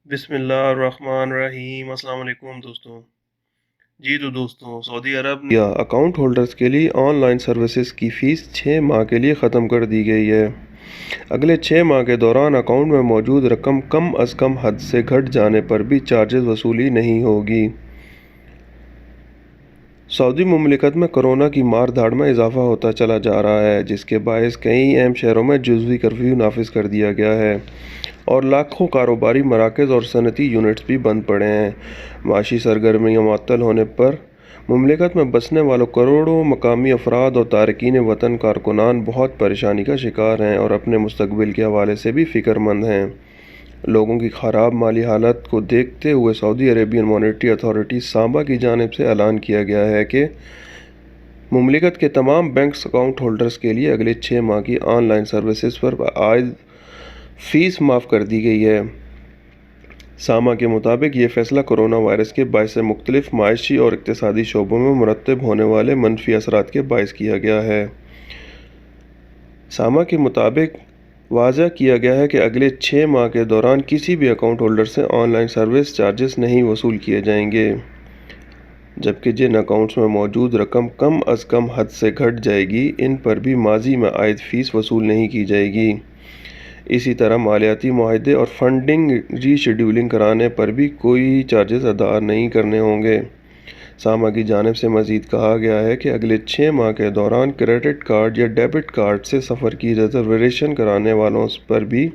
بسم اللہ الرحمن الرحیم۔ السلام علیکم دوستوں۔ تو دوستوں، سعودی عرب نے اکاؤنٹ ہولڈرز کے لیے آن لائن سروسز کی فیس 6 ماہ کے لیے ختم کر دی گئی ہے۔ اگلے 6 ماہ کے دوران اکاؤنٹ میں موجود رقم کم از کم حد سے گھٹ جانے پر بھی چارجز وصولی نہیں ہوگی۔ سعودی مملکت میں کورونا کی مار دھاڑ میں اضافہ ہوتا چلا جا رہا ہے، جس کے باعث کئی اہم شہروں میں جزوی کرفیو نافذ کر دیا گیا ہے اور لاکھوں کاروباری مراکز اور صنعتی یونٹس بھی بند پڑے ہیں۔ معاشی سرگرمیاں معطل ہونے پر مملکت میں بسنے والوں کروڑوں مقامی افراد اور تارکین وطن کارکنان بہت پریشانی کا شکار ہیں اور اپنے مستقبل کے حوالے سے بھی فکر مند ہیں۔ لوگوں کی خراب مالی حالت کو دیکھتے ہوئے سعودی عربین مانیٹری اتھارٹی سامبا کی جانب سے اعلان کیا گیا ہے کہ مملکت کے تمام بینکس اکاؤنٹ ہولڈرز کے لیے اگلے 6 ماہ کی آن لائن سروسز پر عائد فیس معاف کر دی گئی ہے۔ ساما کے مطابق یہ فیصلہ کورونا وائرس کے باعث سے مختلف معاشی اور اقتصادی شعبوں میں مرتب ہونے والے منفی اثرات کے باعث کیا گیا ہے۔ ساما کے مطابق واضح کیا گیا ہے کہ اگلے 6 ماہ کے دوران کسی بھی اکاؤنٹ ہولڈر سے آن لائن سروس چارجز نہیں وصول کیے جائیں گے، جبکہ جن اکاؤنٹس میں موجود رقم کم از کم حد سے گھٹ جائے گی ان پر بھی ماضی میں عائد فیس وصول نہیں کی جائے گی۔ اسی طرح مالیاتی معاہدے اور فنڈنگ ری شیڈولنگ کرانے پر بھی کوئی چارجز ادا نہیں کرنے ہوں گے۔ ساما کی جانب سے مزید کہا گیا ہے کہ اگلے 6 ماہ کے دوران کریڈٹ کارڈ یا ڈیبٹ کارڈ سے سفر کی ریزرویشن کرانے والوں پر بھی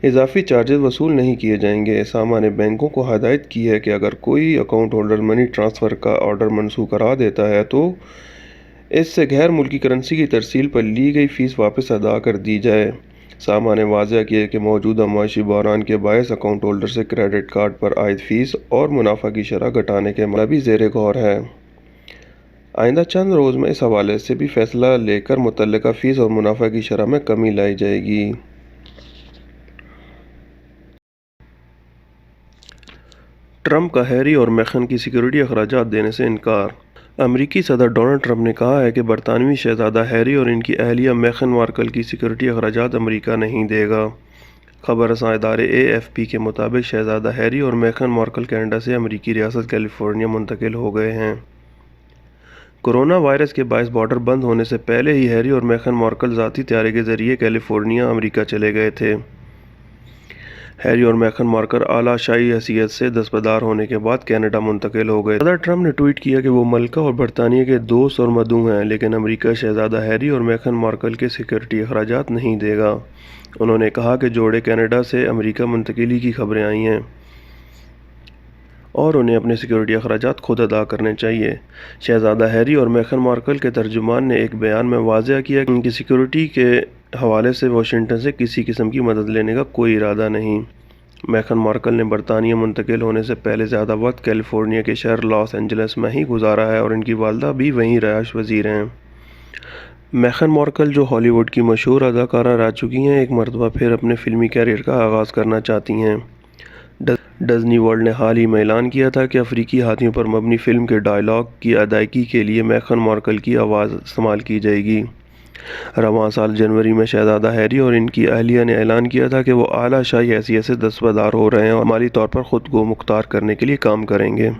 اضافی چارجز وصول نہیں کیے جائیں گے۔ ساما نے بینکوں کو ہدایت کی ہے کہ اگر کوئی اکاؤنٹ ہولڈر منی ٹرانسفر کا آرڈر منسوخ کرا دیتا ہے تو اس سے غیر ملکی کرنسی کی ترسیل پر لی گئی فیس واپس ادا کر دی جائے۔ ساما نے واضح کیا کہ موجودہ معاشی بحران کے باعث اکاؤنٹ ہولڈر سے کریڈٹ کارڈ پر عائد فیس اور منافع کی شرح گھٹانے کے معاملہ بھی زیر غور ہے۔ آئندہ چند روز میں اس حوالے سے بھی فیصلہ لے کر متعلقہ فیس اور منافع کی شرح میں کمی لائی جائے گی۔ ٹرمپ کا ہیری اور میگھن کی سیکورٹی اخراجات دینے سے انکار۔ امریکی صدر ڈونلڈ ٹرمپ نے کہا ہے کہ برطانوی شہزادہ ہیری اور ان کی اہلیہ میگھن مارکل کی سیکورٹی اخراجات امریکہ نہیں دے گا۔ خبر رساں ادارے AFP کے مطابق شہزادہ ہیری اور میگھن مارکل کینیڈا سے امریکی ریاست کیلیفورنیا منتقل ہو گئے ہیں۔ کورونا وائرس کے باعث بارڈر بند ہونے سے پہلے ہی ہیری اور میگھن مارکل ذاتی طیارے کے ذریعے کیلیفورنیا، امریکہ چلے گئے تھے۔ ہیری اور میگھن مارکل اعلیٰ شاہی حیثیت سے دستبردار ہونے کے بعد کینیڈا منتقل ہو گئے۔ صدر ٹرمپ نے ٹویٹ کیا کہ وہ ملکہ اور برطانیہ کے دوست اور مدعو ہیں، لیکن امریکہ شہزادہ ہیری اور میگھن مارکل کے سیکورٹی اخراجات نہیں دے گا۔ انہوں نے کہا کہ جوڑے کینیڈا سے امریکہ منتقلی کی خبریں آئی ہیں اور انہیں اپنے سیکورٹی اخراجات خود ادا کرنے چاہیے۔ شہزادہ ہیری اور میگھن مارکل کے ترجمان نے ایک بیان میں واضح کیا کہ ان کی سیکورٹی کے حوالے سے واشنگٹن سے کسی قسم کی مدد لینے کا کوئی ارادہ نہیں۔ میگھن مارکل نے برطانیہ منتقل ہونے سے پہلے زیادہ وقت کیلیفورنیا کے شہر لاس اینجلس میں ہی گزارا ہے اور ان کی والدہ بھی وہیں رہائش پذیر ہیں۔ میگھن مارکل، جو ہالی ووڈ کی مشہور اداکارہ رہ چکی ہیں، ایک مرتبہ پھر اپنے فلمی کیریئر کا آغاز کرنا چاہتی ہیں۔ ڈزنی ورلڈ نے حال ہی میں اعلان کیا تھا کہ افریقی ہاتھیوں پر مبنی فلم کے ڈائیلاگ کی ادائیگی کے لیے میگھن مارکل کی آواز استعمال کی جائے گی۔ رواں سال جنوری میں شہزادہ ہیری اور ان کی اہلیہ نے اعلان کیا تھا کہ وہ اعلیٰ شاہی حیثیت سے دستبردار ہو رہے ہیں اور مالی طور پر خود کو مختار کرنے کے لیے کام کریں گے۔